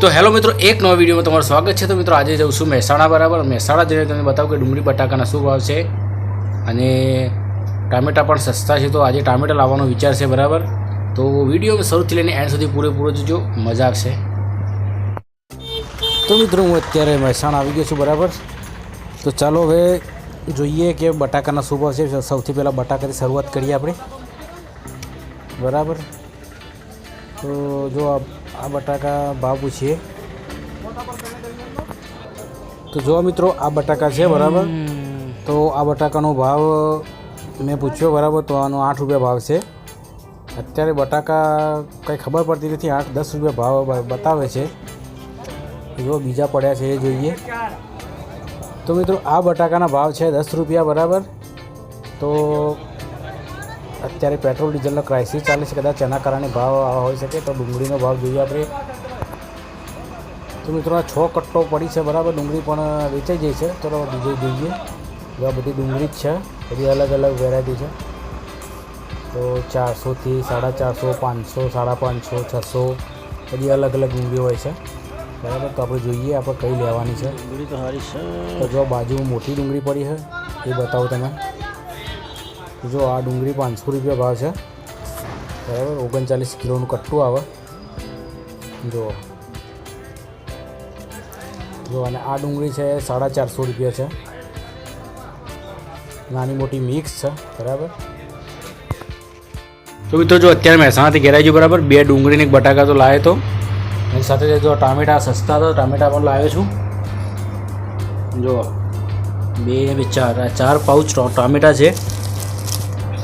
તો હેલો મિત્રો, એક નવા વિડીયોમાં તમારું સ્વાગત છે। તો મિત્રો આજે જઉં છું મહેસાણા, બરાબર। મહેસાણા જઈને તમને બતાવું કે ડુંગળી બટાકાના શું ભાવ છે અને ટામેટા પણ સસ્તા છે। તો આજે ટામેટા લાવવાનો વિચાર છે, બરાબર। તો વિડીયો શરૂથી લઈને એન્ડ સુધી પૂરેપૂરો જોજો, મજા આવશે। તો મિત્રો હું અત્યારે મહેસાણા આવી ગયો છું, બરાબર। તો ચાલો હવે જોઈએ કે બટાકાના શું ભાવ છે। સૌથી પહેલાં બટાકાથી શરૂઆત કરીએ આપણે, બરાબર। તો જો આ બટાકા ભાવ પૂછીએ તો જો મિત્રો આ બટાકા છે, બરાબર। તો આ બટાકાનો ભાવ મેં પૂછ્યો, બરાબર। તો આનો 8 રૂપિયા ભાવ છે અત્યારે। બટાકા કંઈ ખબર પડતી નથી, 8-10 રૂપિયા ભાવ બતાવે છે। જો બીજા પડ્યા છે એ જોઈએ। તો મિત્રો આ બટાકાના ભાવ છે 10 રૂપિયા, બરાબર। તો અત્યારે પેટ્રોલ ડીઝલનો ક્રાઇસિસ ચાલે છે, કદાચ એના કારણે ભાવ આવા હોઈ શકે। તો ડુંગળીનો ભાવ જોઈએ આપણે। તો મિત્રો આ 6 કટ્ટો પડી છે, બરાબર। ડુંગળી પણ વેચાઈ જાય છે। ચલો બીજું જોઈએ। આ બધી ડુંગળી જ છે, બધી અલગ અલગ વેરાયટી છે। તો 400થી 450, 500, 550, 600 બધી અલગ અલગ ડુંગળી હોય છે, બરાબર। તો આપણે જોઈએ આપણે કઈ લેવાની છે। ડુંગળી તો સારી છે। તો જો બાજુમાં મોટી ડુંગળી પડી છે એ બતાવો તમે। જો આ ડુંગળી 500 રૂપિયા ભાવ છે, બરાબર। 39 કિલોનું કટ્ટું આવે, જો અને આ ડુંગળી છે 450 રૂપિયા છે, નાની મોટી મિક્સ છે, બરાબર। તો મિત્રો જો અત્યારે મહેસાણાથી ઘેરાઈ ગયું, બરાબર। 2 ડુંગળીને 1 બટાકા તો લાવ્યો તો, એની સાથે જો ટામેટા સસ્તા તો ટામેટા પણ લાવ્યો છું। જો 2 ને 4 પાઉચ ટામેટા છે,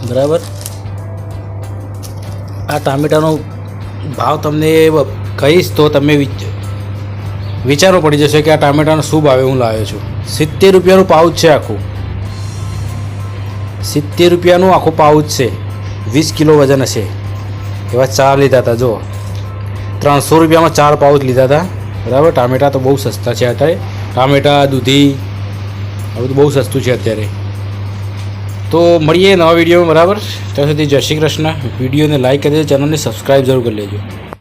બરાબર। આ ટામેટાનો ભાવ તમને કહીશ તો તમે વિચારો પડી જશે કે આ ટામેટાનો શું ભાવે હું લાવ્યો છું। 70 રૂપિયાનું પાઉચ છે આખું, 70 રૂપિયાનું આખું પાઉચ છે, 20 કિલો વજન હશે। એવા 4 લીધા હતા, જો 300 રૂપિયામાં 4 પાઉચ લીધા હતા, બરાબર। ટામેટા તો બહુ સસ્તા છે અત્યારે, ટામેટા દૂધી આ બધું બહુ સસ્તું છે અત્યારે। તો મળીએ નવા વિડીયોમાં, બરાબર। ત્યાં સુધી જય શ્રી કૃષ્ણ। વિડીયોને લાઈક કરી દેજો, ચેનલને સબસ્ક્રાઈબ જરૂર કરી લેજો।